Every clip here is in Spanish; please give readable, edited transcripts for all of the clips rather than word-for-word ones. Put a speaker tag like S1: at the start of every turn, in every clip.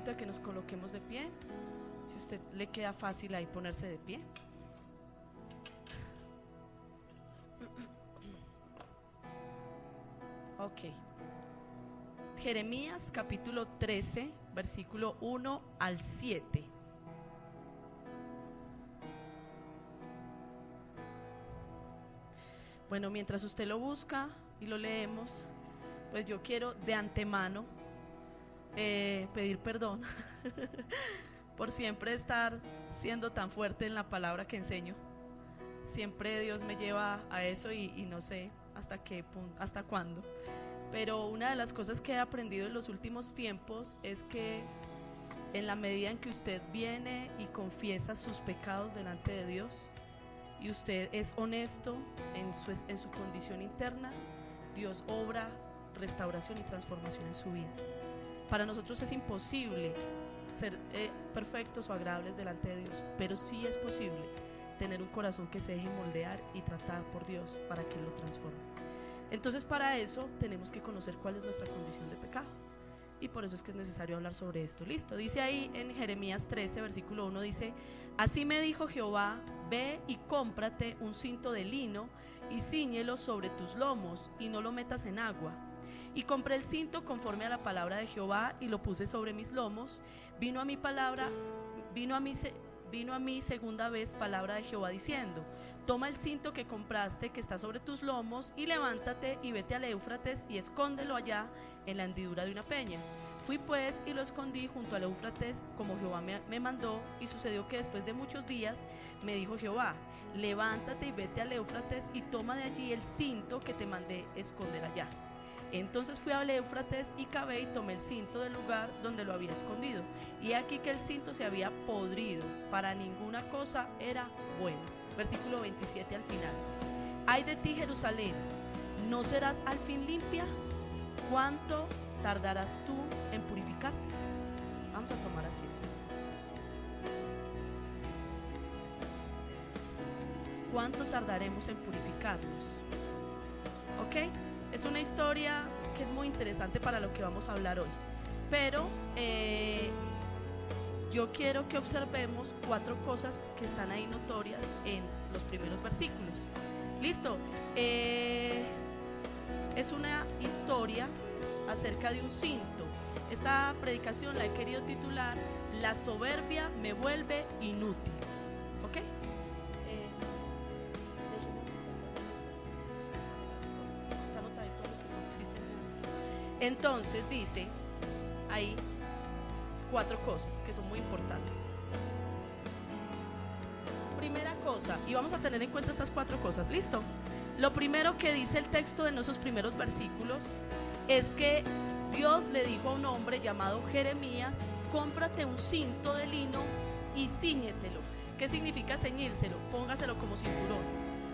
S1: invito a que nos coloquemos de pie. Si a usted le queda fácil ahí ponerse de pie. Ok. Jeremías capítulo 13, versículo 1 al 7. Bueno, mientras usted lo busca y lo leemos, pues yo quiero de antemano pedir perdón por siempre estar siendo tan fuerte en la palabra que enseño. Siempre Dios me lleva a eso y no sé hasta qué punto, hasta cuándo. Pero una de las cosas que he aprendido en los últimos tiempos es que en la medida en que usted viene y confiesa sus pecados delante de Dios y usted es honesto en su condición interna, Dios obra restauración y transformación en su vida. Para nosotros es imposible ser perfectos o agradables delante de Dios, pero sí es posible tener un corazón que se deje moldear y tratar por Dios para que Él lo transforme. Entonces para eso tenemos que conocer cuál es nuestra condición de pecado, y por eso es que es necesario hablar sobre esto. Listo, dice ahí en Jeremías 13 versículo 1, dice: así me dijo Jehová, ve y cómprate un cinto de lino y cíñelo sobre tus lomos y no lo metas en agua. Y compré el cinto conforme a la palabra de Jehová y lo puse sobre mis lomos. Vino a mí segunda vez palabra de Jehová diciendo: toma el cinto que compraste que está sobre tus lomos y levántate y vete al Éufrates y escóndelo allá en la hendidura de una peña. Fui pues y lo escondí junto al Éufrates como Jehová me mandó, y sucedió que después de muchos días me dijo Jehová: levántate y vete al Éufrates y toma de allí el cinto que te mandé esconder allá. Entonces fui al Éufrates y cavé y tomé el cinto del lugar donde lo había escondido, y aquí que el cinto se había podrido, para ninguna cosa era bueno. Versículo 27 al final: ay de ti, Jerusalén, ¿no serás al fin limpia? ¿Cuánto tardarás tú en purificarte? Vamos a tomar asiento. ¿Cuánto tardaremos en purificarnos? ¿Ok? Es una historia que es muy interesante para lo que vamos a hablar hoy, pero yo quiero que observemos 4 cosas que están ahí notorias en los primeros versículos. Listo. Es una historia acerca de un cinto. Esta predicación la he querido titular: la soberbia me vuelve inútil. ¿Ok? Entonces dice ahí 4 cosas que son muy importantes. Primera cosa, y vamos a tener en cuenta estas 4 cosas. ¿Listo? Lo primero que dice el texto en esos primeros versículos es que Dios le dijo a un hombre llamado Jeremías: cómprate un cinto de lino y cíñetelo. ¿Qué significa ceñírselo? Póngaselo como cinturón,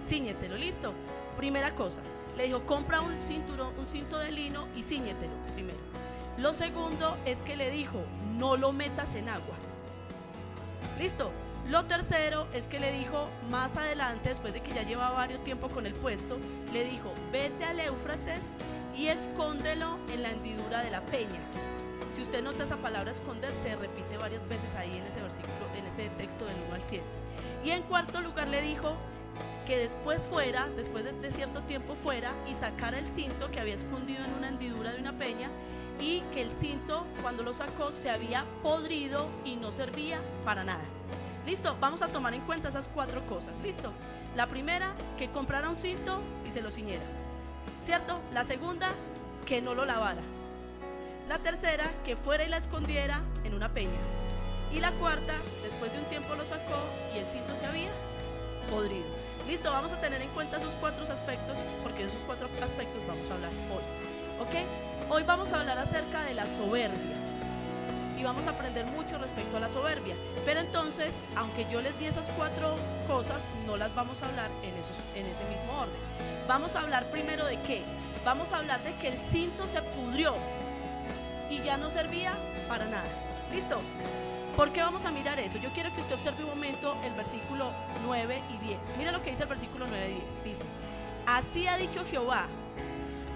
S1: cíñetelo. ¿Listo? Primera cosa, le dijo: compra un cinto de lino y cíñetelo primero. Lo segundo es que le dijo: no lo metas en agua. ¿Listo? Lo tercero es que le dijo más adelante, después de que ya llevaba varios tiempo con el puesto, le dijo: vete al Éufrates y escóndelo en la hendidura de la peña. Si usted nota, esa palabra esconder se repite varias veces ahí en ese versículo, en ese texto del 1 al 7. Y en cuarto lugar le dijo que después de cierto tiempo fuera y sacara el cinto que había escondido en una hendidura de una peña, y que el cinto, cuando lo sacó, se había podrido y no servía para nada. Listo, vamos a tomar en cuenta esas 4 cosas. Listo. La primera, que comprara un cinto y se lo ciñera, ¿cierto? La segunda, que no lo lavara. La tercera, que fuera y la escondiera en una peña. Y la cuarta, después de un tiempo lo sacó y el cinto se había podrido. Listo, vamos a tener en cuenta esos 4 aspectos, porque de esos 4 aspectos vamos a hablar hoy. ¿Ok? Hoy vamos a hablar acerca de la soberbia y vamos a aprender mucho respecto a la soberbia. Pero entonces, aunque yo les di esas 4 cosas, no las vamos a hablar en ese mismo orden. Vamos a hablar primero de qué. Vamos a hablar de que el cinto se pudrió y ya no servía para nada. ¿Listo? ¿Por qué vamos a mirar eso? Yo quiero que usted observe un momento el versículo 9 y 10. Mira lo que dice el versículo 9 y 10. Dice: así ha dicho Jehová,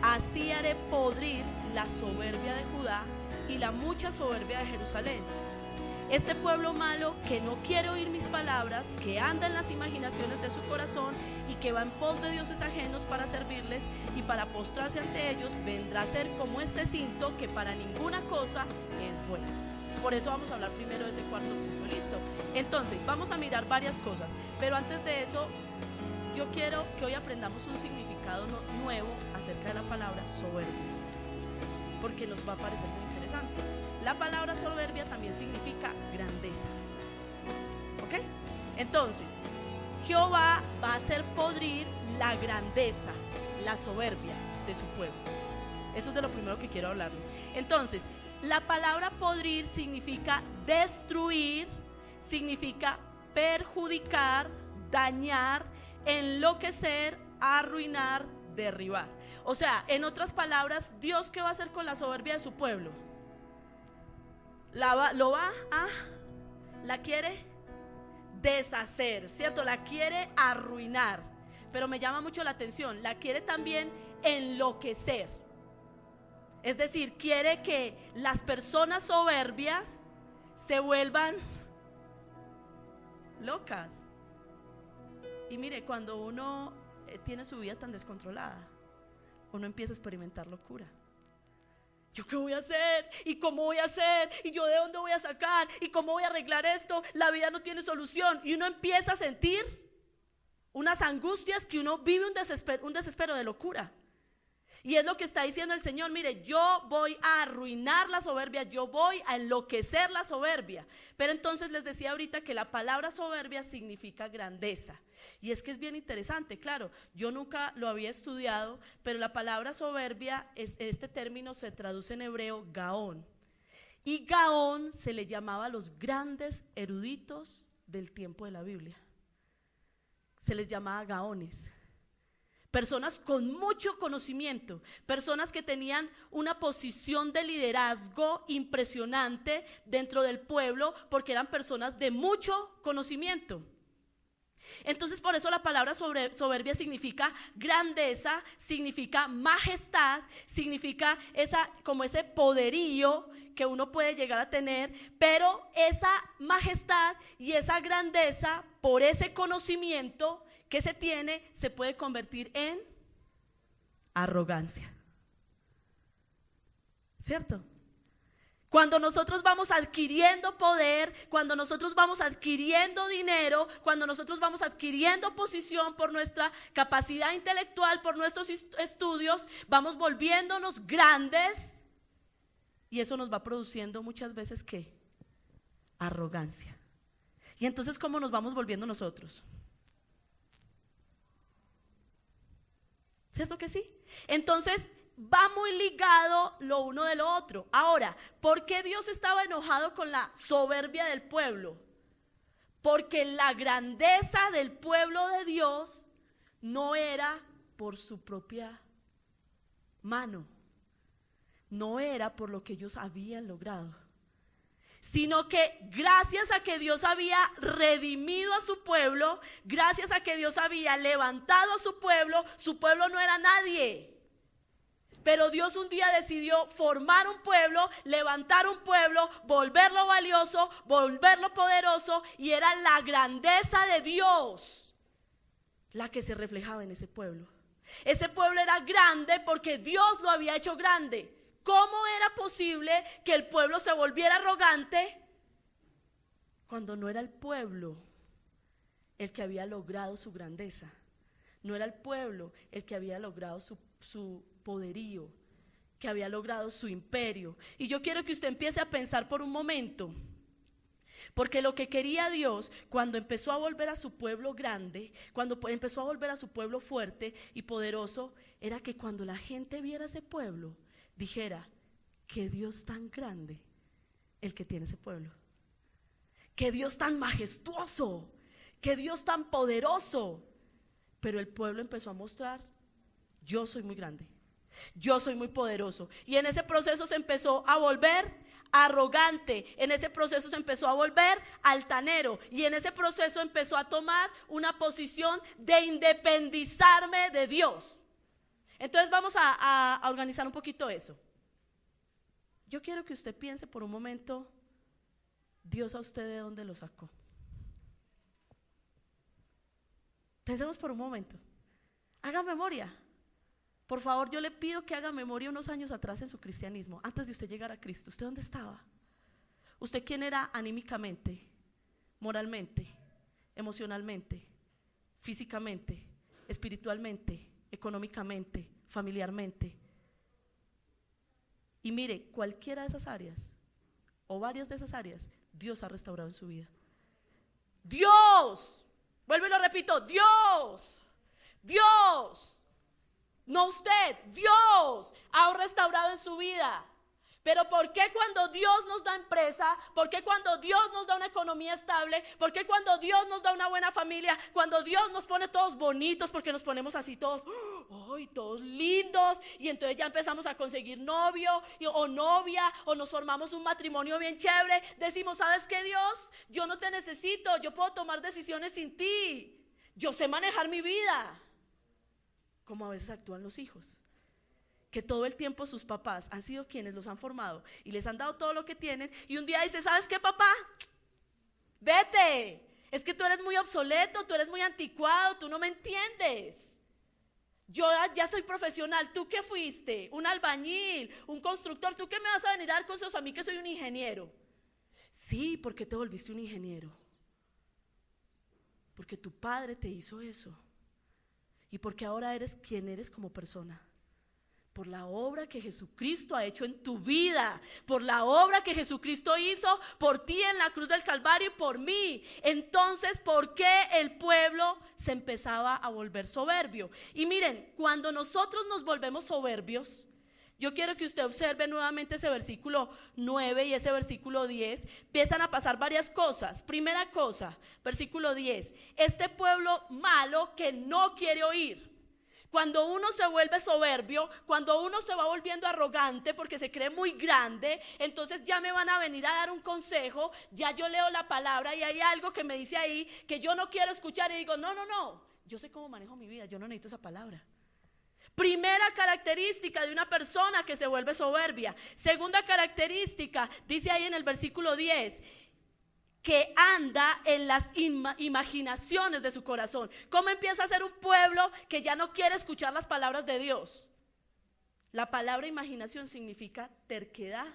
S1: así haré podrir la soberbia de Judá y y la mucha soberbia de Jerusalén. Este pueblo malo que no quiere oír mis palabras, que anda en las imaginaciones de su corazón y que va en pos de dioses ajenos para servirles y para postrarse ante ellos, vendrá a ser como este cinto que para ninguna cosa es bueno. Por eso vamos a hablar primero de ese cuarto punto, ¿listo? Entonces vamos a mirar varias cosas, pero antes de eso yo quiero que hoy aprendamos un significado nuevo acerca de la palabra soberbia, porque nos va a parecer muy interesante. La palabra soberbia también significa grandeza, ¿ok? Entonces, Jehová va a hacer podrir la grandeza, la soberbia de su pueblo. Eso es de lo primero que quiero hablarles. Entonces, la palabra podrir significa destruir, significa perjudicar, dañar, enloquecer, arruinar, derribar. O sea, en otras palabras, Dios, ¿qué va a hacer con la soberbia de su pueblo? La quiere deshacer, ¿cierto? La quiere arruinar. Pero me llama mucho la atención, la quiere también enloquecer. Es decir, quiere que las personas soberbias se vuelvan locas. Y mire, cuando uno tiene su vida tan descontrolada, uno empieza a experimentar locura. ¿Yo qué voy a hacer? ¿Y cómo voy a hacer? ¿Y yo de dónde voy a sacar? ¿Y cómo voy a arreglar esto? La vida no tiene solución. Y uno empieza a sentir unas angustias que uno vive un desespero de locura. Y es lo que está diciendo el Señor: mire, yo voy a arruinar la soberbia, yo voy a enloquecer la soberbia. Pero entonces les decía ahorita que la palabra soberbia significa grandeza. Y es que es bien interesante, claro, yo nunca lo había estudiado, pero la palabra soberbia, este término se traduce en hebreo Gaón. Y Gaón se le llamaba a los grandes eruditos del tiempo de la Biblia. Se les llamaba gaones. Personas con mucho conocimiento, personas que tenían una posición de liderazgo impresionante dentro del pueblo, porque eran personas de mucho conocimiento. Entonces, por eso la palabra soberbia significa grandeza, significa majestad, significa como ese poderío que uno puede llegar a tener. Pero esa majestad y esa grandeza, por ese conocimiento que se tiene, se puede convertir en arrogancia, ¿cierto? Cuando nosotros vamos adquiriendo poder, cuando nosotros vamos adquiriendo dinero, cuando nosotros vamos adquiriendo posición por nuestra capacidad intelectual, por nuestros estudios, vamos volviéndonos grandes, y eso nos va produciendo muchas veces ¿qué? Arrogancia. Y entonces, ¿cómo nos vamos volviendo nosotros? ¿Cierto que sí? Entonces va muy ligado lo uno de lo otro. Ahora, ¿por qué Dios estaba enojado con la soberbia del pueblo? Porque la grandeza del pueblo de Dios no era por su propia mano, no era por lo que ellos habían logrado, sino que gracias a que Dios había redimido a su pueblo, gracias a que Dios había levantado a su pueblo no era nadie. Pero Dios un día decidió formar un pueblo, levantar un pueblo, volverlo valioso, volverlo poderoso, y era la grandeza de Dios la que se reflejaba en ese pueblo. Ese pueblo era grande porque Dios lo había hecho grande. ¿Cómo era posible que el pueblo se volviera arrogante cuando no era el pueblo el que había logrado su grandeza? No era el pueblo el que había logrado su poderío, que había logrado su imperio. Y yo quiero que usted empiece a pensar por un momento, porque lo que quería Dios cuando empezó a volver a su pueblo grande, cuando empezó a volver a su pueblo fuerte y poderoso, era que cuando la gente viera ese pueblo, dijera: qué Dios tan grande el que tiene ese pueblo, qué Dios tan majestuoso, qué Dios tan poderoso. Pero el pueblo empezó a mostrar: yo soy muy grande, yo soy muy poderoso. Y en ese proceso se empezó a volver arrogante, en ese proceso se empezó a volver altanero, y en ese proceso empezó a tomar una posición de independizarme de Dios. Entonces vamos a organizar un poquito eso. Yo quiero que usted piense por un momento, Dios a usted de dónde lo sacó. Pensemos por un momento. Haga memoria. Por favor, yo le pido que haga memoria unos años atrás en su cristianismo, antes de usted llegar a Cristo. ¿Usted dónde estaba? ¿Usted quién era anímicamente, moralmente, emocionalmente, físicamente, espiritualmente, económicamente, familiarmente? Y mire, cualquiera de esas áreas o varias de esas áreas, Dios ha restaurado en su vida. Dios, vuelvo y lo repito, Dios, no usted, Dios ha restaurado en su vida. Pero ¿por qué cuando Dios nos da empresa? ¿Por qué cuando Dios nos da una economía estable? ¿Por qué cuando Dios nos da una buena familia? Cuando Dios nos pone todos bonitos, porque nos ponemos así todos, ¡ay!, todos lindos, y entonces ya empezamos a conseguir novio o novia, o nos formamos un matrimonio bien chévere, decimos, ¿sabes qué, Dios? Yo no te necesito, yo puedo tomar decisiones sin ti, yo sé manejar mi vida. Como a veces actúan los hijos, que todo el tiempo sus papás han sido quienes los han formado y les han dado todo lo que tienen, y un día dice, ¿sabes qué, papá? Vete, es que tú eres muy obsoleto, tú eres muy anticuado, tú no me entiendes. Yo ya soy profesional, ¿tú qué fuiste? Un albañil, un constructor, ¿tú qué me vas a venir a dar consejos a mí que soy un ingeniero? Sí, ¿por qué te volviste un ingeniero? Porque tu padre te hizo eso. Y porque ahora eres quien eres como persona, por la obra que Jesucristo ha hecho en tu vida, por la obra que Jesucristo hizo por ti en la cruz del Calvario y por mí. Entonces, ¿por qué el pueblo se empezaba a volver soberbio? Y miren, cuando nosotros nos volvemos soberbios, yo quiero que usted observe nuevamente ese versículo 9 y ese versículo 10. Empiezan a pasar varias cosas. Primera cosa, versículo 10. Este pueblo malo que no quiere oír. Cuando uno se vuelve soberbio, cuando uno se va volviendo arrogante porque se cree muy grande, entonces ya me van a venir a dar un consejo, ya yo leo la palabra y hay algo que me dice ahí que yo no quiero escuchar y digo, no, yo sé cómo manejo mi vida, yo no necesito esa palabra. Primera característica de una persona que se vuelve soberbia. Segunda característica, dice ahí en el versículo 10, que anda en las imaginaciones de su corazón. ¿Cómo empieza a ser un pueblo que ya no quiere escuchar las palabras de Dios? La palabra imaginación significa terquedad,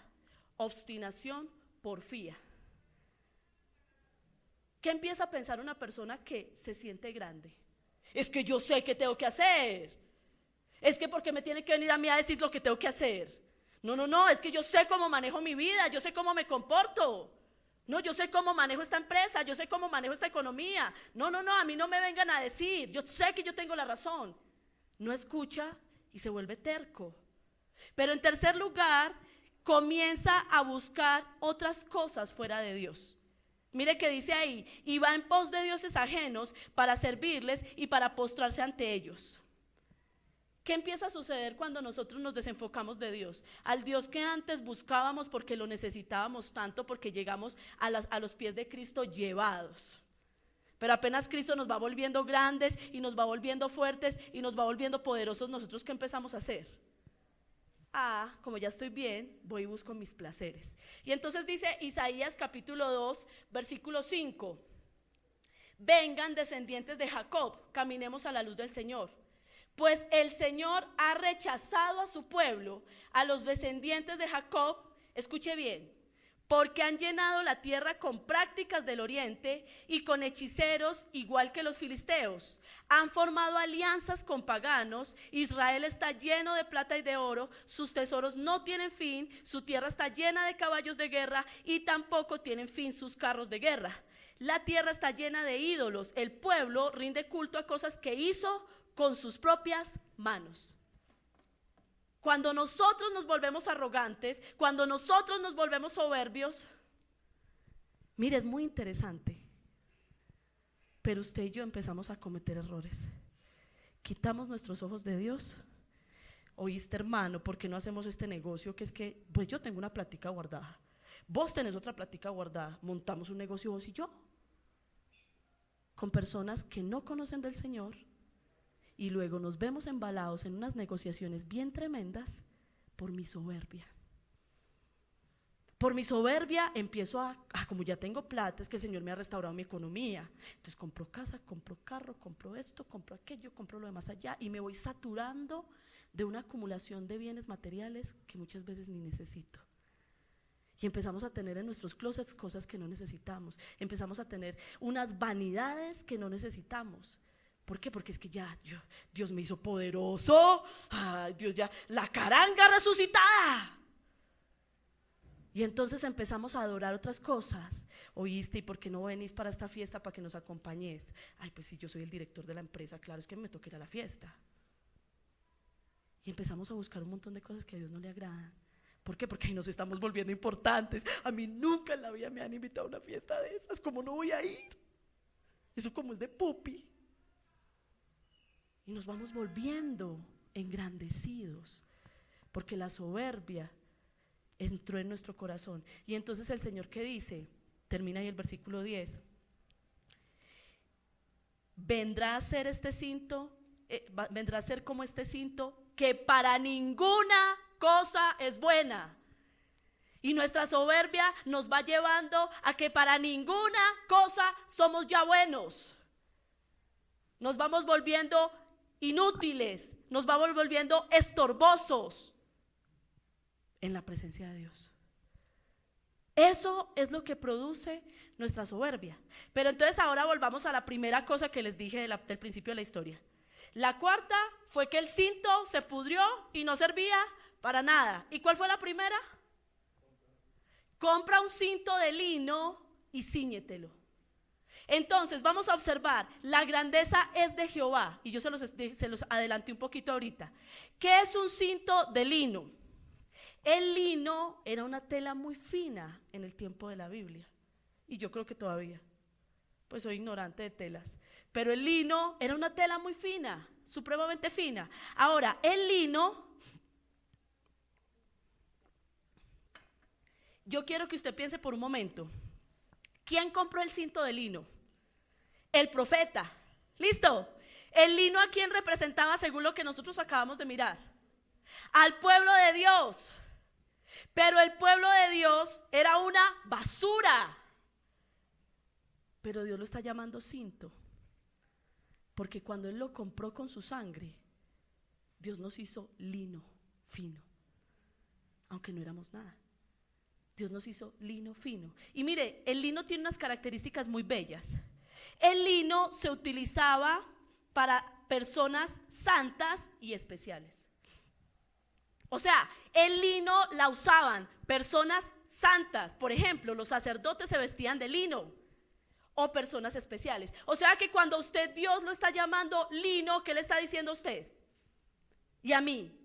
S1: obstinación, porfía. ¿Qué empieza a pensar una persona que se siente grande? Es que yo sé qué tengo que hacer. Es que porque me tiene que venir a mí a decir lo que tengo que hacer. No, es que yo sé cómo manejo mi vida, yo sé cómo me comporto. No, yo sé cómo manejo esta empresa, yo sé cómo manejo esta economía. No, a mí no me vengan a decir, yo sé que yo tengo la razón. No escucha y se vuelve terco. Pero en tercer lugar, comienza a buscar otras cosas fuera de Dios. Mire que dice ahí, y va en pos de dioses ajenos para servirles y para postrarse ante ellos. ¿Qué empieza a suceder cuando nosotros nos desenfocamos de Dios? Al Dios que antes buscábamos porque lo necesitábamos tanto, porque llegamos a los pies de Cristo llevados. Pero apenas Cristo nos va volviendo grandes y nos va volviendo fuertes y nos va volviendo poderosos, ¿nosotros qué empezamos a hacer? Como ya estoy bien, voy y busco mis placeres. Y entonces dice Isaías capítulo 2, versículo 5. Vengan descendientes de Jacob, caminemos a la luz del Señor. Pues el Señor ha rechazado a su pueblo, a los descendientes de Jacob, escuche bien, porque han llenado la tierra con prácticas del oriente y con hechiceros igual que los filisteos. Han formado alianzas con paganos. Israel está lleno de plata y de oro, sus tesoros no tienen fin, su tierra está llena de caballos de guerra y tampoco tienen fin sus carros de guerra. La tierra está llena de ídolos, el pueblo rinde culto a cosas que hizo con sus propias manos. Cuando nosotros nos volvemos arrogantes, cuando nosotros nos volvemos soberbios, mire, es muy interesante, pero usted y yo empezamos a cometer errores. Quitamos nuestros ojos de Dios. Oíste, hermano, ¿por qué no hacemos este negocio? Que es que, pues yo tengo una plática guardada, vos tenés otra plática guardada, montamos un negocio vos y yo, con personas que no conocen del Señor. Y luego nos vemos embalados en unas negociaciones bien tremendas por mi soberbia. Por mi soberbia empiezo como ya tengo plata, es que el Señor me ha restaurado mi economía. Entonces compro casa, compro carro, compro esto, compro aquello, compro lo demás allá y me voy saturando de una acumulación de bienes materiales que muchas veces ni necesito. Y empezamos a tener en nuestros closets cosas que no necesitamos. Empezamos a tener unas vanidades que no necesitamos. ¿Por qué? Porque es que ya Dios me hizo poderoso. Ay, Dios, ya la caranga resucitada. Y entonces empezamos a adorar otras cosas. Oíste, ¿y por qué no venís para esta fiesta para que nos acompañes? Ay, pues si yo soy el director de la empresa, claro, es que me toca ir a la fiesta. Y empezamos a buscar un montón de cosas que a Dios no le agradan. ¿Por qué? Porque ahí nos estamos volviendo importantes. A mí nunca en la vida me han invitado a una fiesta de esas. ¿Cómo no voy a ir? Eso como es de pupi. Y nos vamos volviendo engrandecidos, porque la soberbia entró en nuestro corazón. Y entonces el Señor, ¿qué dice? Termina ahí el versículo 10. Vendrá a ser este cinto, vendrá a ser como este cinto, que para ninguna cosa es buena. Y nuestra soberbia nos va llevando a que para ninguna cosa somos ya buenos. Nos vamos volviendo inútiles, nos vamos volviendo estorbosos en la presencia de Dios. Eso es lo que produce nuestra soberbia. Pero entonces ahora volvamos a la primera cosa que les dije del principio de la historia. La cuarta fue que el cinto se pudrió y no servía para nada. ¿Y cuál fue la primera? Compra un cinto de lino y cíñetelo. Entonces vamos a observar, la grandeza es de Jehová. Y yo se los adelanté un poquito ahorita. ¿Qué es un cinto de lino? El lino era una tela muy fina en el tiempo de la Biblia. Y yo creo que todavía, pues soy ignorante de telas. Pero el lino era una tela muy fina, supremamente fina. Ahora, el lino, yo quiero que usted piense por un momento. ¿Quién compró el cinto de lino? El profeta. ¿Listo? El lino, ¿a quién representaba según lo que nosotros acabamos de mirar? Al pueblo de Dios. Pero el pueblo de Dios era una basura. Pero Dios lo está llamando cinto, porque cuando Él lo compró con su sangre, Dios nos hizo lino fino, aunque no éramos nada. Dios nos hizo lino fino. Y mire, el lino tiene unas características muy bellas. El lino se utilizaba para personas santas y especiales. O sea, el lino la usaban personas santas. Por ejemplo, los sacerdotes se vestían de lino, o personas especiales. O sea que cuando Dios lo está llamando lino, ¿qué le está diciendo a usted y a mí?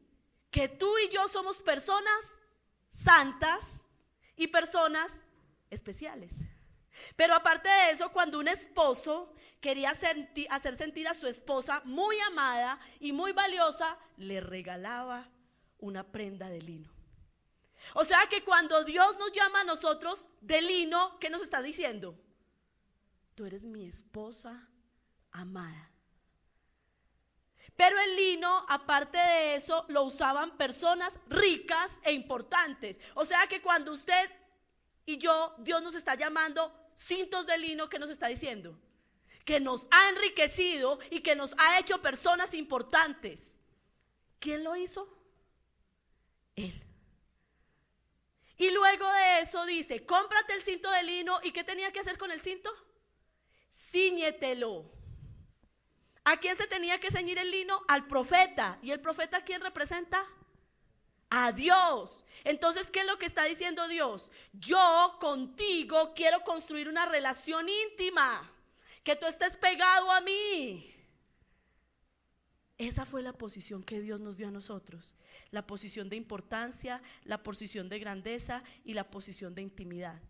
S1: Que tú y yo somos personas santas y personas especiales. Pero aparte de eso, cuando un esposo quería hacer sentir a su esposa muy amada y muy valiosa, le regalaba una prenda de lino. O sea que cuando Dios nos llama a nosotros de lino, ¿qué nos está diciendo? Tú eres mi esposa amada. Pero el lino, aparte de eso, lo usaban personas ricas e importantes. O sea que cuando usted y yo, Dios nos está llamando cintos de lino, ¿qué nos está diciendo? Que nos ha enriquecido y que nos ha hecho personas importantes. ¿Quién lo hizo? Él. Y luego de eso dice, cómprate el cinto de lino. ¿Y qué tenía que hacer con el cinto? Cíñetelo. ¿A quién se tenía que ceñir el lino? Al profeta. ¿Y el profeta a quién representa? A Dios. Entonces, ¿qué es lo que está diciendo Dios? Yo contigo quiero construir una relación íntima, que tú estés pegado a mí. Esa fue la posición que Dios nos dio a nosotros, la posición de importancia, la posición de grandeza y la posición de intimidad.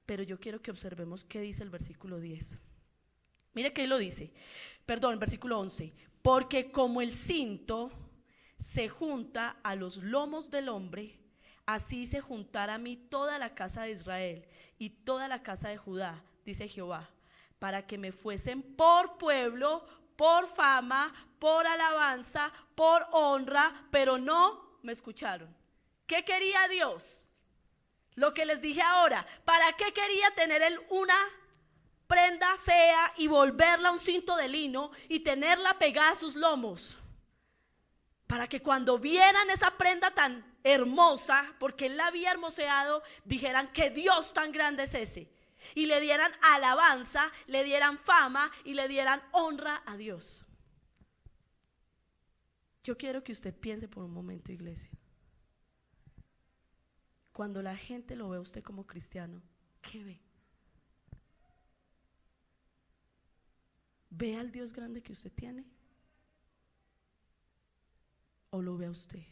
S1: Pero yo quiero que observemos qué dice el versículo 10. Mire que lo dice, versículo 11. Porque como el cinto se junta a los lomos del hombre, así se juntará a mí toda la casa de Israel y toda la casa de Judá, dice Jehová, para que me fuesen por pueblo, por fama, por alabanza, por honra, pero no me escucharon. ¿Qué quería Dios? Lo que les dije ahora, ¿para qué quería tener él una prenda fea y volverla un cinto de lino y tenerla pegada a sus lomos? Para que cuando vieran esa prenda tan hermosa, porque él la había hermoseado, dijeran: qué Dios tan grande es ese, y le dieran alabanza, le dieran fama y le dieran honra a Dios. Yo quiero que usted piense por un momento, iglesia. Cuando la gente lo ve a usted como cristiano, ¿qué ve? ¿Ve al Dios grande que usted tiene? ¿O lo ve a usted?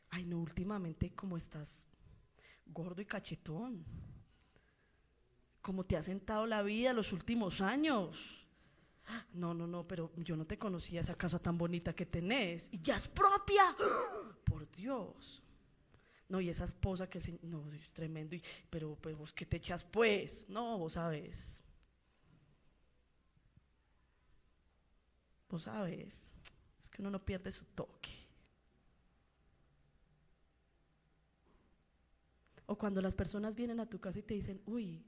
S1: Ay, no, últimamente como estás gordo y cachetón, como te ha sentado la vida los últimos años. No, pero yo no te conocía, esa casa tan bonita que tenés y ya es propia. Por Dios. No, y esa esposa que no, es tremendo. Pero vos, ¿qué te echas pues? No, vos sabes. Vos sabes. Es que uno no pierde su toque. O cuando las personas vienen a tu casa y te dicen: uy,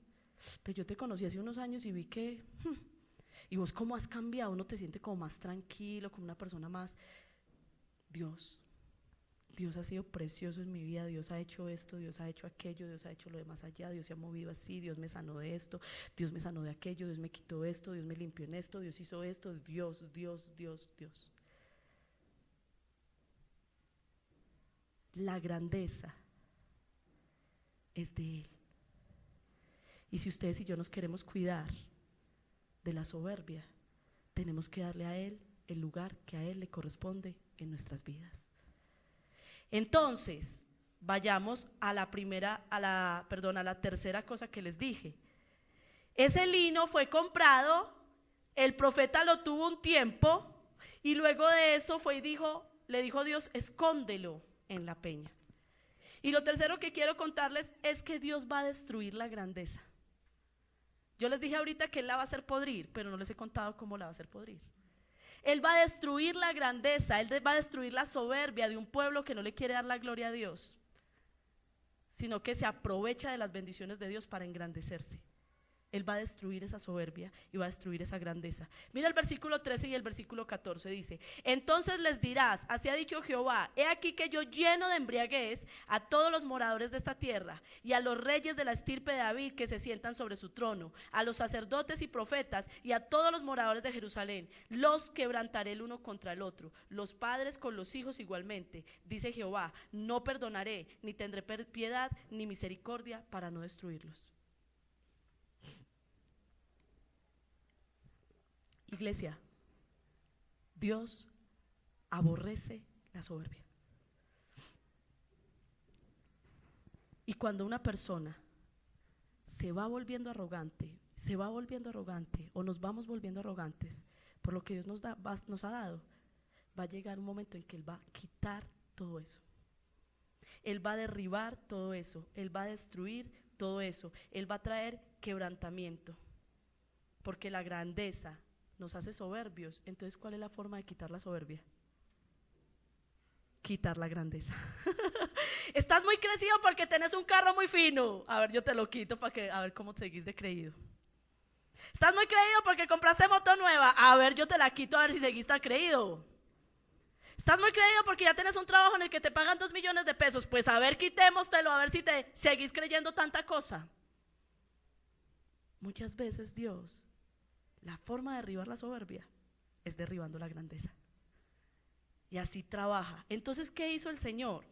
S1: pero yo te conocí hace unos años y vi que y vos cómo has cambiado. Uno te siente como más tranquilo, como una persona más. Dios ha sido precioso en mi vida. Dios ha hecho esto, Dios ha hecho aquello, Dios ha hecho lo de más allá, Dios se ha movido así, Dios me sanó de esto, Dios me sanó de aquello, Dios me quitó esto, Dios me limpió en esto, Dios hizo esto. Dios. La grandeza es de Él. Y si ustedes y yo nos queremos cuidar de la soberbia, tenemos que darle a Él el lugar que a Él le corresponde en nuestras vidas. Entonces, vayamos a la tercera cosa que les dije. Ese lino fue comprado, el profeta lo tuvo un tiempo y luego de eso fue y le dijo Dios: escóndelo en la peña. Y lo tercero que quiero contarles es que Dios va a destruir la grandeza. Yo les dije ahorita que Él la va a hacer podrir, pero no les he contado cómo la va a hacer podrir. Él va a destruir la grandeza, Él va a destruir la soberbia de un pueblo que no le quiere dar la gloria a Dios, sino que se aprovecha de las bendiciones de Dios para engrandecerse. Él va a destruir esa soberbia y va a destruir esa grandeza. Mira el versículo 13 y el versículo 14 dice: entonces les dirás: así ha dicho Jehová, he aquí que yo lleno de embriaguez a todos los moradores de esta tierra y a los reyes de la estirpe de David que se sientan sobre su trono, a los sacerdotes y profetas y a todos los moradores de Jerusalén. Los quebrantaré el uno contra el otro, los padres con los hijos igualmente, dice Jehová. No perdonaré, ni tendré piedad ni misericordia para no destruirlos. Iglesia, Dios aborrece la soberbia. Y cuando una persona se va volviendo arrogante o nos vamos volviendo arrogantes por lo que Dios nos ha dado, va a llegar un momento en que Él va a quitar todo eso. Él va a derribar todo eso, Él va a destruir todo eso, Él va a traer quebrantamiento, porque la grandeza nos hace soberbios. Entonces, ¿cuál es la forma de quitar la soberbia? Quitar la grandeza. Estás muy crecido porque tenés un carro muy fino. A ver, yo te lo quito para que a ver cómo seguís de creído. Estás muy creído porque compraste moto nueva. A ver, yo te la quito a ver si seguís tan creído. Estás muy creído porque ya tienes un trabajo en el que te pagan 2 millones de pesos. Pues a ver, quitémoslo, a ver si te seguís creyendo tanta cosa. Muchas veces Dios, la forma de derribar la soberbia es derribando la grandeza. Y así trabaja. Entonces, ¿qué hizo el Señor?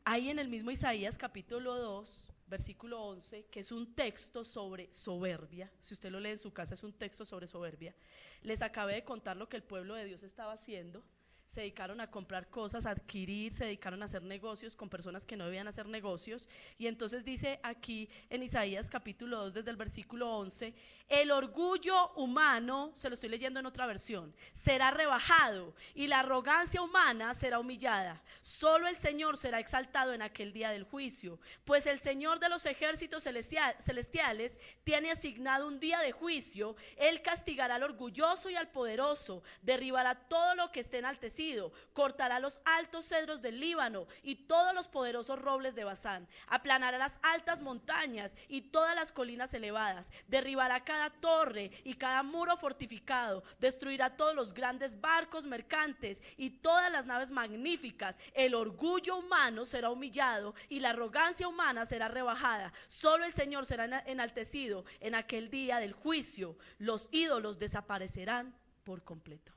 S1: Ahí en el mismo Isaías capítulo 2, versículo 11, que es un texto sobre soberbia. Si usted lo lee en su casa, es un texto sobre soberbia. Les acabé de contar lo que el pueblo de Dios estaba haciendo. Se dedicaron a comprar cosas, a adquirir, se dedicaron a hacer negocios con personas que no debían hacer negocios. Y entonces dice aquí en Isaías capítulo 2 desde el versículo 11: el orgullo humano, se lo estoy leyendo en otra versión, será rebajado y la arrogancia humana será humillada. Solo el Señor será exaltado en aquel día del juicio, pues el Señor de los ejércitos celestiales tiene asignado un día de juicio. Él castigará al orgulloso y al poderoso, derribará todo lo que esté enaltecido enaltecido, cortará los altos cedros del Líbano y todos los poderosos robles de Basán, aplanará las altas montañas y todas las colinas elevadas, derribará cada torre y cada muro fortificado, destruirá todos los grandes barcos mercantes y todas las naves magníficas. El orgullo humano será humillado y la arrogancia humana será rebajada. Solo el Señor será enaltecido. En aquel día del juicio los ídolos desaparecerán por completo.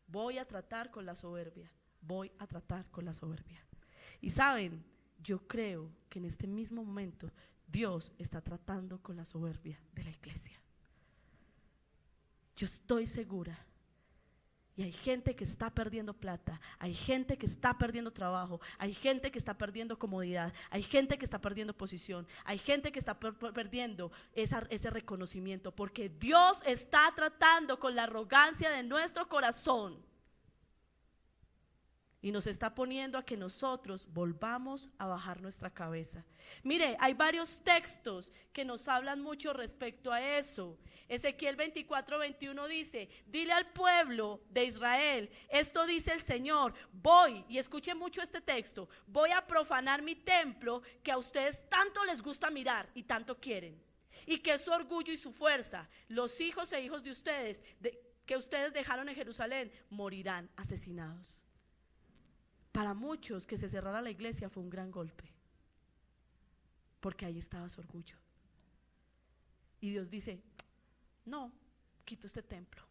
S1: Voy a tratar con la soberbia. Voy a tratar con la soberbia. Y saben, yo creo que en este mismo momento Dios está tratando con la soberbia de la iglesia. Yo estoy segura. Y hay gente que está perdiendo plata, hay gente que está perdiendo trabajo, hay gente que está perdiendo comodidad, hay gente que está perdiendo posición, hay gente que está perdiendo ese reconocimiento, porque Dios está tratando con la arrogancia de nuestro corazón. Y nos está poniendo a que nosotros volvamos a bajar nuestra cabeza. Mire, hay varios textos que nos hablan mucho respecto a eso. Ezequiel 24:21 dice: dile al pueblo de Israel, esto dice el Señor, voy, y escuchen mucho este texto, voy a profanar mi templo que a ustedes tanto les gusta mirar y tanto quieren, y que es su orgullo y su fuerza. Los hijos e hijos de ustedes que ustedes dejaron en Jerusalén morirán asesinados. Para muchos que se cerrara la iglesia fue un gran golpe, porque ahí estaba su orgullo. Y Dios dice: no, quito este templo.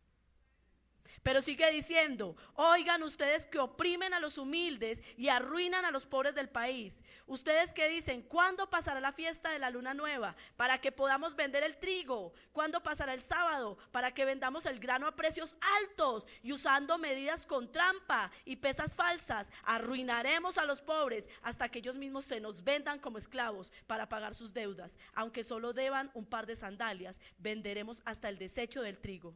S1: Pero sigue diciendo: oigan ustedes que oprimen a los humildes y arruinan a los pobres del país. Ustedes que dicen: ¿cuándo pasará la fiesta de la luna nueva para que podamos vender el trigo? ¿Cuándo pasará el sábado para que vendamos el grano a precios altos y usando medidas con trampa y pesas falsas? Arruinaremos a los pobres hasta que ellos mismos se nos vendan como esclavos para pagar sus deudas. Aunque solo deban un par de sandalias, venderemos hasta el desecho del trigo.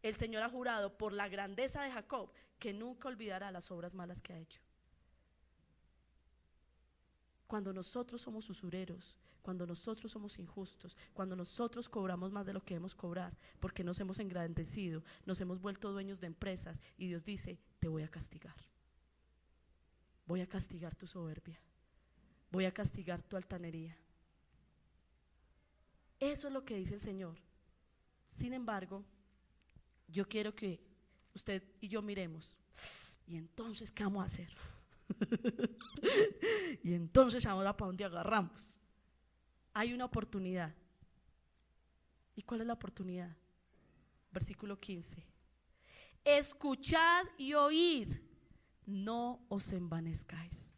S1: El Señor ha jurado por la grandeza de Jacob que nunca olvidará las obras malas que ha hecho. Cuando nosotros somos usureros, cuando nosotros somos injustos, cuando nosotros cobramos más de lo que debemos cobrar, porque nos hemos engrandecido, nos hemos vuelto dueños de empresas, y Dios dice: te voy a castigar. Voy a castigar tu soberbia, voy a castigar tu altanería. Eso es lo que dice el Señor. Sin embargo, yo quiero que usted y yo miremos, y entonces ¿qué vamos a hacer? Y entonces ahora ¿para dónde agarramos? Hay una oportunidad. ¿Y cuál es la oportunidad? Versículo 15: escuchad y oíd, no os envanezcáis.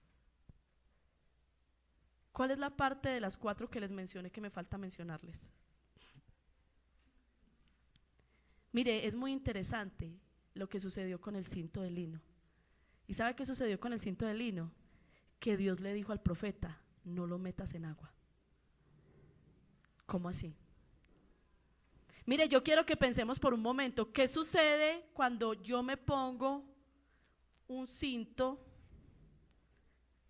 S1: ¿Cuál es la parte de las 4 que les mencioné que me falta mencionarles? Mire, es muy interesante lo que sucedió con el cinto de lino. ¿Y sabe qué sucedió con el cinto de lino? Que Dios le dijo al profeta: no lo metas en agua. ¿Cómo así? Mire, yo quiero que pensemos por un momento, ¿qué sucede cuando yo me pongo un cinto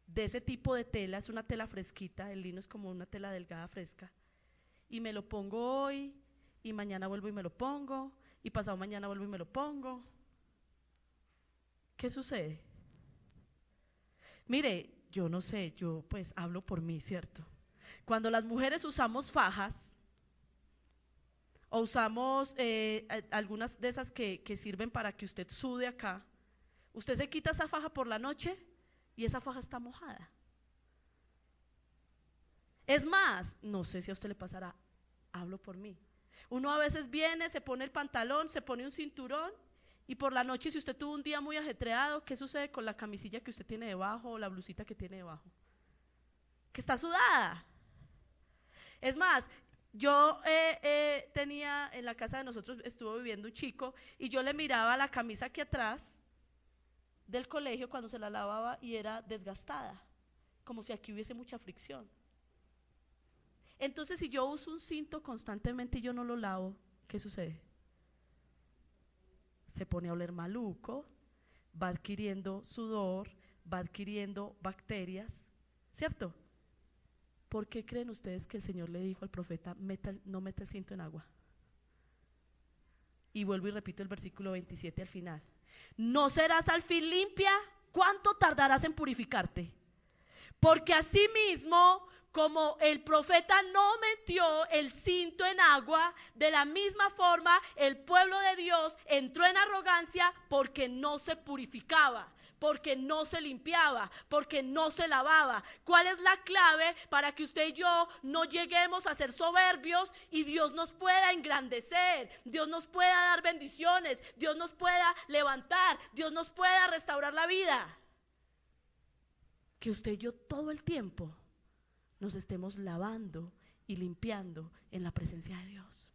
S1: de ese tipo de tela? Es una tela fresquita, el lino es como una tela delgada fresca, y me lo pongo hoy, y mañana vuelvo y me lo pongo, y pasado mañana vuelvo y me lo pongo. ¿Qué sucede? Mire, yo no sé, yo pues hablo por mí, ¿cierto? Cuando las mujeres usamos fajas o usamos algunas de esas que sirven para que usted sude acá, usted se quita esa faja por la noche y esa faja está mojada. Es más, no sé si a usted le pasará, hablo por mí. Uno a veces viene, se pone el pantalón, se pone un cinturón, y por la noche, si usted tuvo un día muy ajetreado, ¿qué sucede con la camisilla que usted tiene debajo o la blusita que tiene debajo? Que está sudada. Es más, yo tenía en la casa de nosotros, estuvo viviendo un chico, y yo le miraba la camisa aquí atrás del colegio cuando se la lavaba y era desgastada, como si aquí hubiese mucha fricción. Entonces, si yo uso un cinto constantemente y yo no lo lavo, ¿qué sucede? Se pone a oler maluco, va adquiriendo sudor, va adquiriendo bacterias, ¿cierto? ¿Por qué creen ustedes que el Señor le dijo al profeta: no meta el cinto en agua? Y vuelvo y repito el versículo 27 al final: ¿no serás al fin limpia? ¿Cuánto tardarás en purificarte? Porque asimismo, como el profeta no metió el cinto en agua, de la misma forma el pueblo de Dios entró en arrogancia porque no se purificaba, porque no se limpiaba, porque no se lavaba. ¿Cuál es la clave para que usted y yo no lleguemos a ser soberbios y Dios nos pueda engrandecer, Dios nos pueda dar bendiciones, Dios nos pueda levantar, Dios nos pueda restaurar la vida? Que usted y yo todo el tiempo nos estemos lavando y limpiando en la presencia de Dios.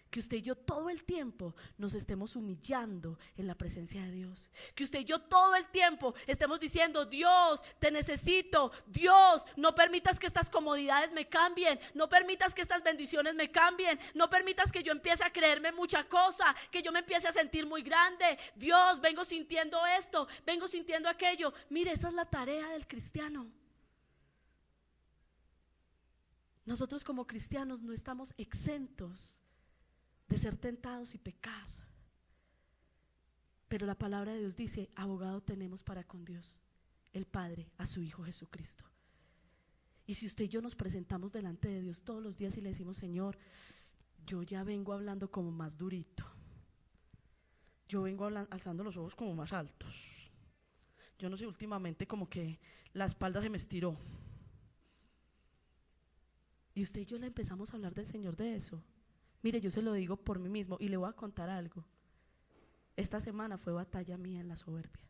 S1: Que usted y yo todo el tiempo nos estemos humillando en la presencia de Dios. Que usted y yo todo el tiempo estemos diciendo: Dios, te necesito. Dios, no permitas que estas comodidades me cambien. No permitas que estas bendiciones me cambien. No permitas que yo empiece a creerme mucha cosa, que yo me empiece a sentir muy grande. Dios, vengo sintiendo esto, vengo sintiendo aquello. Mire, esa es la tarea del cristiano. Nosotros como cristianos no estamos exentos de ser tentados y pecar, pero la palabra de Dios dice: abogado tenemos para con Dios, el Padre, a su Hijo Jesucristo. Y si usted y yo nos presentamos delante de Dios todos los días y le decimos: Señor, yo ya vengo hablando como más durito, yo vengo alzando los ojos como más altos, yo no sé, últimamente como que la espalda se me estiró, y usted y yo le empezamos a hablar del Señor de eso. Mire, yo se lo digo por mí mismo y le voy a contar algo. Esta semana fue batalla mía en la soberbia.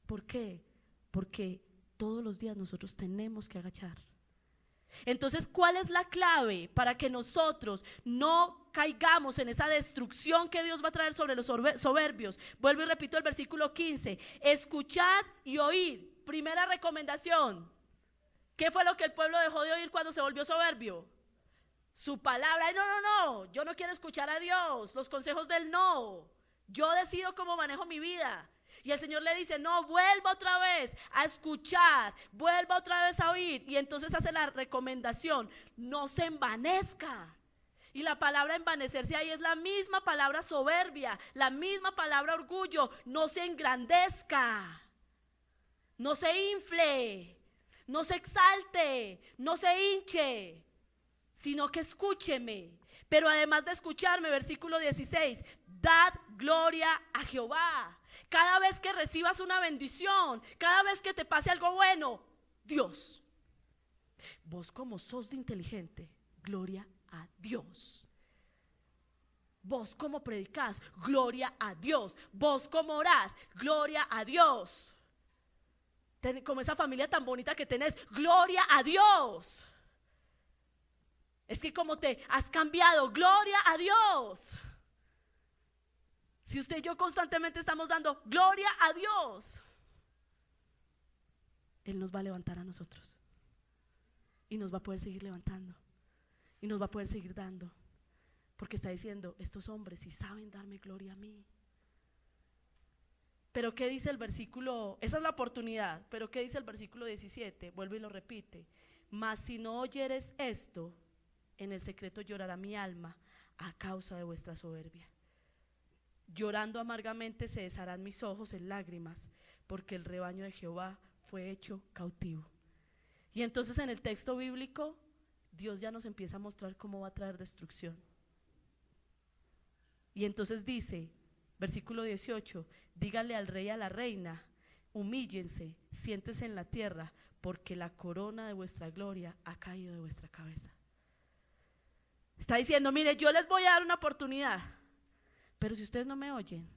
S1: ¿Por qué? Porque todos los días nosotros tenemos que agachar. Entonces, ¿cuál es la clave para que nosotros no caigamos en esa destrucción que Dios va a traer sobre los soberbios? Vuelvo y repito el versículo 15: escuchad y oíd. Primera recomendación. ¿Qué fue lo que el pueblo dejó de oír cuando se volvió soberbio? Su palabra. No, yo no quiero escuchar a Dios, los consejos del no. Yo decido cómo manejo mi vida. Y el Señor le dice: no, vuelva otra vez a escuchar, vuelva otra vez a oír. Y entonces hace la recomendación: no se envanezca. Y la palabra envanecerse ahí es la misma palabra soberbia, la misma palabra orgullo. No se engrandezca, no se infle, no se exalte, no se hinche, sino que escúcheme. Pero además de escucharme, versículo 16: dad gloria a Jehová. Cada vez que recibas una bendición, cada vez que te pase algo bueno, Dios. Vos como sos de inteligente, gloria a Dios. Vos como predicás, gloria a Dios. Vos como orás, gloria a Dios. Como esa familia tan bonita que tenés, gloria a Dios. Es que como te has cambiado, gloria a Dios. Si usted y yo constantemente estamos dando gloria a Dios, Él nos va a levantar a nosotros. Y nos va a poder seguir levantando. Y nos va a poder seguir dando. Porque está diciendo: estos hombres sí saben darme gloria a mí. Pero ¿qué dice el versículo? Esa es la oportunidad. Pero ¿qué dice el versículo 17? Vuelve y lo repite: mas si no oyeres esto, en el secreto llorará mi alma a causa de vuestra soberbia. Llorando amargamente se desharán mis ojos en lágrimas, porque el rebaño de Jehová fue hecho cautivo. Y entonces en el texto bíblico Dios ya nos empieza a mostrar cómo va a traer destrucción. Y entonces dice, versículo 18: díganle al rey y a la reina, humíllense, siéntense en la tierra, porque la corona de vuestra gloria ha caído de vuestra cabeza. Está diciendo: mire, yo les voy a dar una oportunidad, pero si ustedes no me oyen,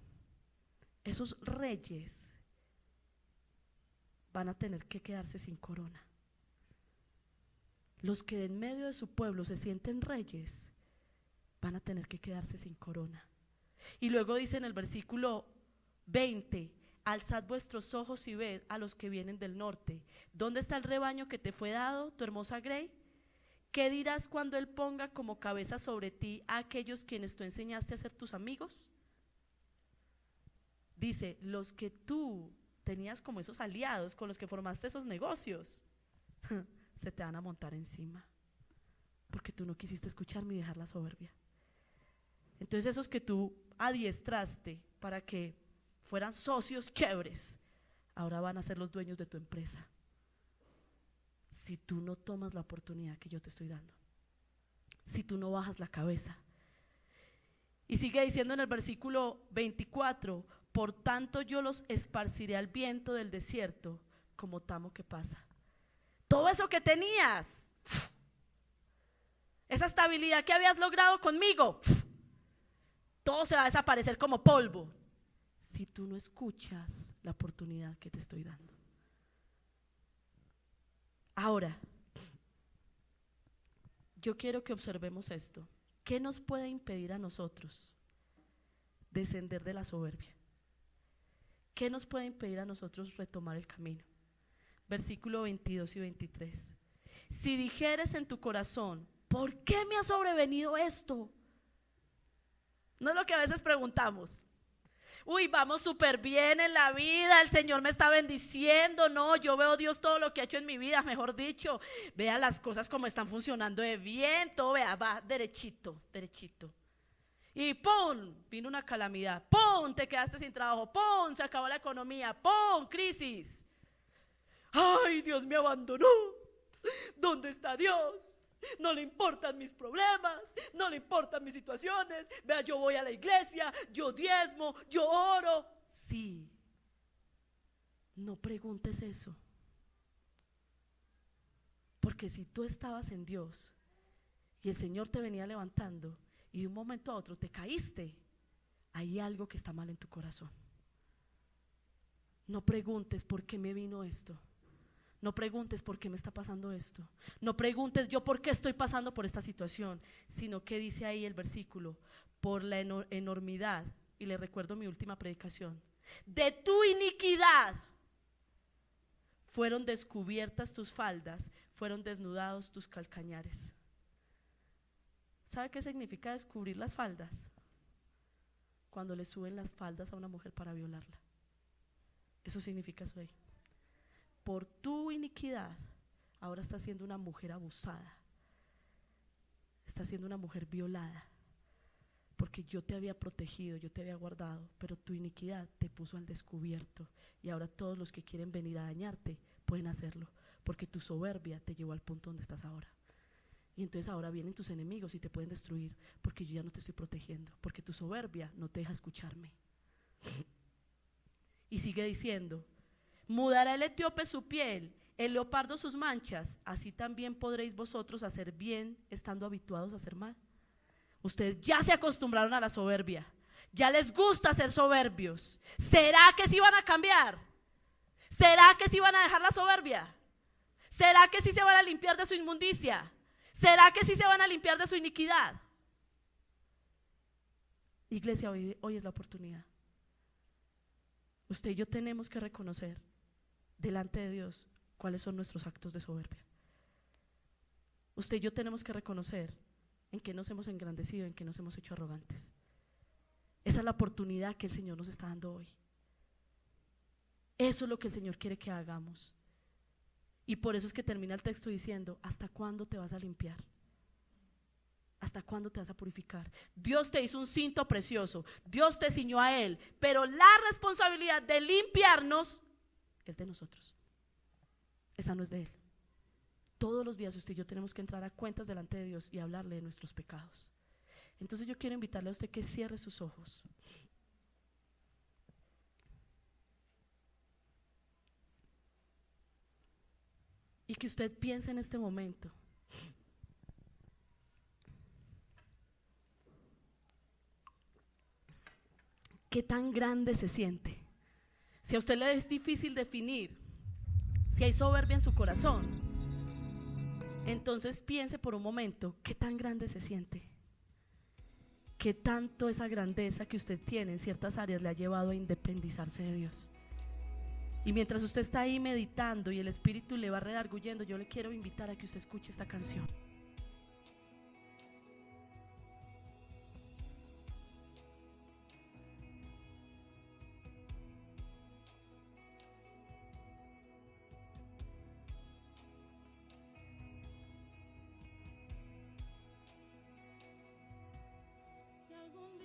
S1: esos reyes van a tener que quedarse sin corona. Los que en medio de su pueblo se sienten reyes van a tener que quedarse sin corona. Y luego dice en el versículo 20: alzad vuestros ojos y ved a los que vienen del norte. ¿Dónde está el rebaño que te fue dado, tu hermosa grey? ¿Qué dirás cuando Él ponga como cabeza sobre ti a aquellos quienes tú enseñaste a ser tus amigos? Dice: los que tú tenías como esos aliados, con los que formaste esos negocios, se te van a montar encima, porque tú no quisiste escucharme y dejar la soberbia. Entonces esos que tú adiestraste para que fueran socios quiebres, ahora van a ser los dueños de tu empresa. Si tú no tomas la oportunidad que yo te estoy dando, si tú no bajas la cabeza. Y sigue diciendo en el versículo 24: por tanto yo los esparciré al viento del desierto como tamo que pasa. Todo eso que tenías, esa estabilidad que habías logrado conmigo, todo se va a desaparecer como polvo si tú no escuchas la oportunidad que te estoy dando. Ahora, yo quiero que observemos esto. ¿Qué nos puede impedir a nosotros descender de la soberbia? ¿Qué nos puede impedir a nosotros retomar el camino? Versículo 22 y 23. Si dijeres en tu corazón, ¿por qué me ha sobrevenido esto? No es lo que a veces preguntamos. Uy, vamos súper bien en la vida, el Señor me está bendiciendo. No, yo veo a Dios todo lo que ha hecho en mi vida, mejor dicho. Vea las cosas como están funcionando de bien, todo vea, va derechito, derechito. Y ¡pum! Vino una calamidad, ¡pum! Te quedaste sin trabajo, ¡pum! Se acabó la economía, ¡pum! Crisis. ¡Ay, Dios me abandonó! ¿Dónde está Dios? No le importan mis problemas, no le importan mis situaciones. Vea, yo voy a la iglesia, yo diezmo, yo oro. Sí, no preguntes eso, porque si tú estabas en Dios y el Señor te venía levantando y de un momento a otro te caíste, hay algo que está mal en tu corazón. No preguntes por qué me vino esto. No preguntes por qué me está pasando esto. No preguntes yo por qué estoy pasando por esta situación, sino que dice ahí el versículo: por la enormidad, y le recuerdo mi última predicación, de tu iniquidad fueron descubiertas tus faldas, fueron desnudados tus calcañares. ¿Sabe qué significa descubrir las faldas? Cuando le suben las faldas a una mujer para violarla. Eso significa eso ahí. Por tu iniquidad, ahora estás siendo una mujer abusada, estás siendo una mujer violada, porque yo te había protegido, yo te había guardado, pero tu iniquidad te puso al descubierto, y ahora todos los que quieren venir a dañarte pueden hacerlo, porque tu soberbia te llevó al punto donde estás ahora. Y entonces ahora vienen tus enemigos y te pueden destruir, porque yo ya no te estoy protegiendo, porque tu soberbia no te deja escucharme. Y sigue diciendo: mudará el etíope su piel, el leopardo sus manchas, así también podréis vosotros hacer bien estando habituados a hacer mal. Ustedes ya se acostumbraron a la soberbia, ya les gusta ser soberbios. ¿Será que sí van a cambiar? ¿Será que sí van a dejar la soberbia? ¿Será que sí se van a limpiar de su inmundicia? ¿Será que sí se van a limpiar de su iniquidad? Iglesia, hoy es la oportunidad. Usted y yo tenemos que reconocer delante de Dios cuáles son nuestros actos de soberbia. Usted y yo tenemos que reconocer en qué nos hemos engrandecido, en qué nos hemos hecho arrogantes. Esa es la oportunidad que el Señor nos está dando hoy. Eso es lo que el Señor quiere que hagamos. Y por eso es que termina el texto diciendo: ¿hasta cuándo te vas a limpiar? ¿Hasta cuándo te vas a purificar? Dios te hizo un cinto precioso, Dios te ciñó a Él, pero la responsabilidad de limpiarnos es de nosotros. Esa no es de Él. Todos los días usted y yo tenemos que entrar a cuentas delante de Dios y hablarle de nuestros pecados. Entonces yo quiero invitarle a usted que cierre sus ojos. Y que usted piense en este momento: ¿qué tan grande se siente? Si a usted le es difícil definir si hay soberbia en su corazón, entonces piense por un momento: ¿qué tan grande se siente? ¿Qué tanto esa grandeza que usted tiene en ciertas áreas le ha llevado a independizarse de Dios? Y mientras usted está ahí meditando y el Espíritu le va redarguyendo, yo le quiero invitar a que usted escuche esta canción. Si algún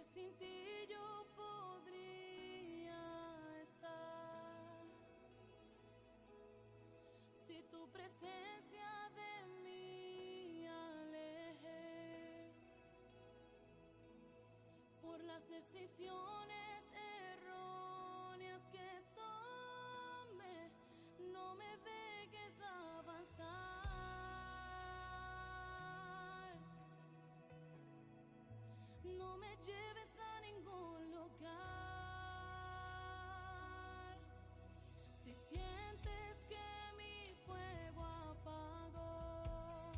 S2: que sin ti yo podría estar. Si tu presencia de mí alejé por las decisiones erróneas que tomé, no me dejes avanzar, no me lleves a ningún lugar. Si sientes que mi fuego apagó,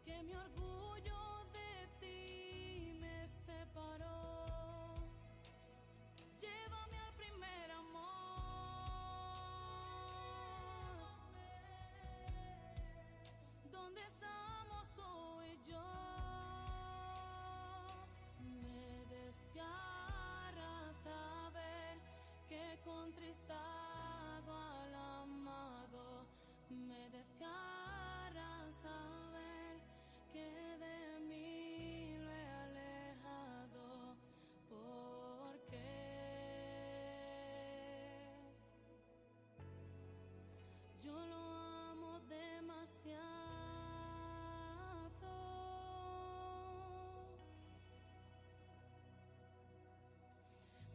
S2: que mi orgullo de ti me separó, llévame al primer amor, donde estamos hoy yo. Me desgarra saber que contristado al amado, me desgarra saber que de mí lo he alejado. ¿Por qué? Yo lo amo demasiado.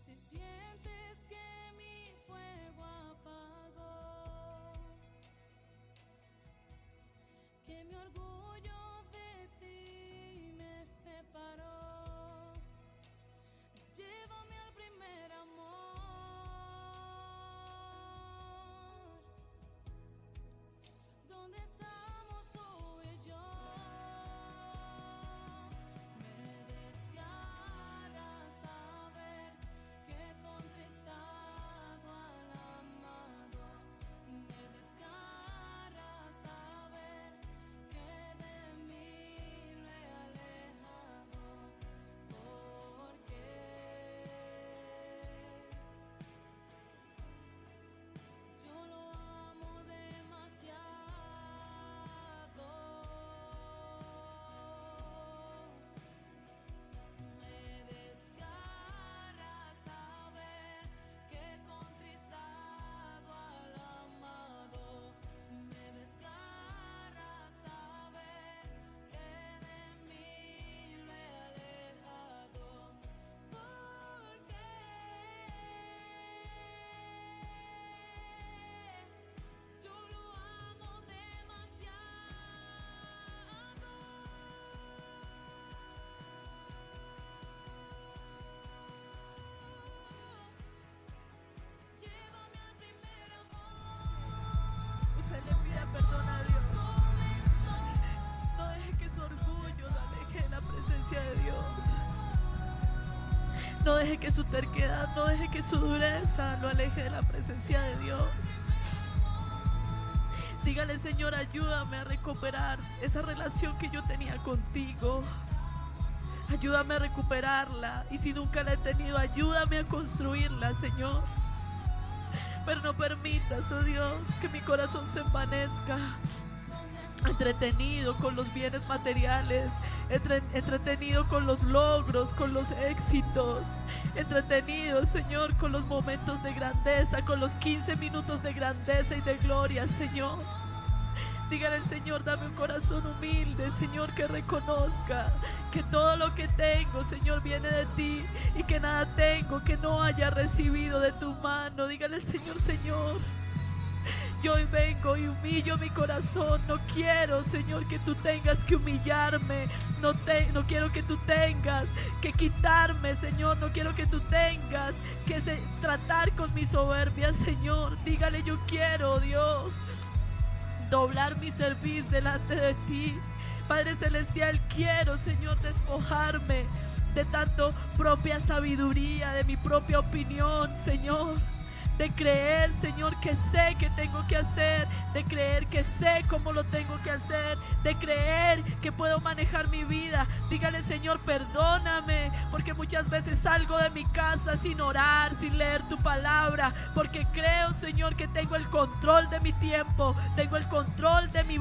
S2: Si sientes que mi fuego apagó, que mi orgullo de ti me separó, llévame al primer amor, donde estamos tú y yo. Me desgarra saber que contristado al amado, me desgarra saber que de mí lo he alejado. ¿Por qué? Yo lo amo demasiado. Me desgarra saber que contristado al amado, me desgarra saber que de mí lo he alejado. ¿Por qué? Yo lo amo demasiado. Llévame al primer amor.
S1: Usted le pida perdón a Dios.
S2: Comenzó.
S1: No deje que su orgullo lo aleje de la presencia de Dios. No deje que su terquedad, no deje que su dureza lo aleje de la presencia de Dios. Dígale: Señor, ayúdame a recuperar esa relación que yo tenía contigo. Ayúdame a recuperarla. Y si nunca la he tenido, ayúdame a construirla, Señor. Pero no permitas, oh Dios, que mi corazón se envanezca, entretenido con los bienes materiales, entretenido con los logros, con los éxitos, entretenido, Señor, con los momentos de grandeza, con los 15 minutos de grandeza y de gloria, Señor. Dígale al Señor: dame un corazón humilde, Señor, que reconozca que todo lo que tengo, Señor, viene de ti, y que nada tengo que no haya recibido de tu mano. Dígale al Señor: Señor, yo hoy vengo y humillo mi corazón. No quiero, Señor, que tú tengas que humillarme. No quiero que tú tengas que quitarme, Señor. No quiero que tú tengas que tratar con mi soberbia, Señor. Dígale: yo quiero, Dios, doblar mi cerviz delante de ti. Padre Celestial, quiero, Señor, despojarme de tanto propia sabiduría, de mi propia opinión, Señor. de creer, Señor, que sé que tengo que hacer, de creer que sé cómo lo tengo que hacer, de creer que puedo manejar mi vida. Dígale, Señor, perdóname, porque muchas veces salgo de mi casa sin orar, sin leer tu palabra, porque creo, Señor, que tengo el control de mi tiempo, tengo el control de mi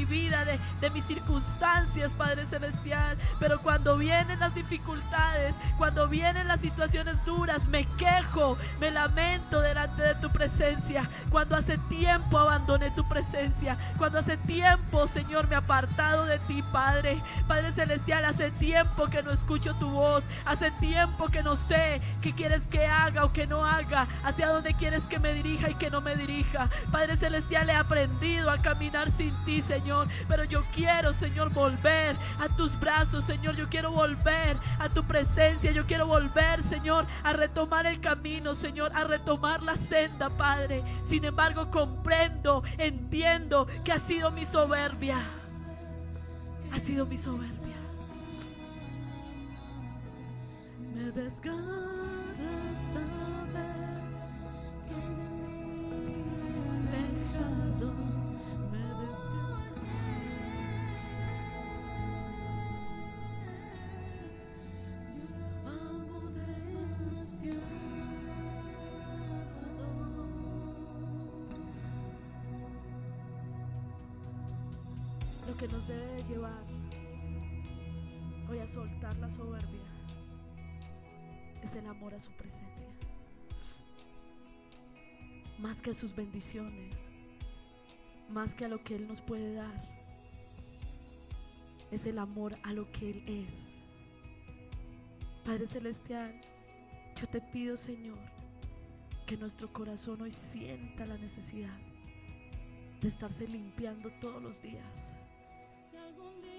S1: vida, de mis circunstancias, Padre Celestial. Pero cuando vienen las dificultades, cuando vienen las situaciones duras, me quejo, me lamento delante de tu presencia. Cuando hace tiempo abandoné tu presencia, cuando hace tiempo, Señor, me he apartado de ti, Padre. Padre Celestial, hace tiempo que no escucho tu voz, hace tiempo que no sé qué quieres que haga o que no haga, hacia dónde quieres que me dirija y que no me dirija. Padre Celestial, he aprendido a caminar sin ti, Señor, pero yo quiero, Señor, volver a tus brazos, Señor. Yo quiero volver a tu presencia, yo quiero volver, Señor, a retomar el camino, Señor, a retomar la senda, Padre. Sin embargo, comprendo, entiendo que ha sido mi soberbia, ha sido mi soberbia. Me desgarra saber que de mí me he alejado, me desgarra. Yo lo amo demasiado. Lo que nos debe de llevar hoy a soltar la soberbia es el amor a su presencia, más que a sus bendiciones, más que a lo que Él nos puede dar. Es el amor a lo que Él es. Padre Celestial, yo te pido, Señor, que nuestro corazón hoy sienta la necesidad de estarse limpiando todos los días,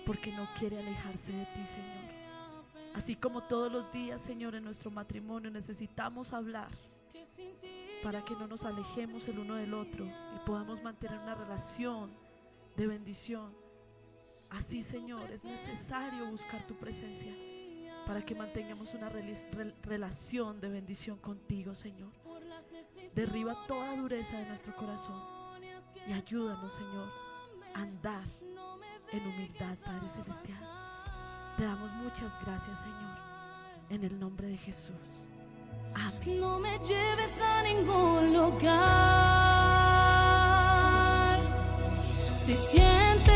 S1: porque no quiere alejarse de ti, Señor. Así como todos los días, Señor, en nuestro matrimonio necesitamos hablar para que no nos alejemos el uno del otro y podamos mantener una relación de bendición. Así, Señor, es necesario buscar tu presencia para que mantengamos una relación de bendición contigo, Señor. Derriba toda dureza de nuestro corazón y ayúdanos, Señor, a andar en humildad, Padre Celestial. Te damos muchas gracias, Señor, en el nombre de Jesús. Amén.
S2: No me lleves a ningún lugar. Si sientes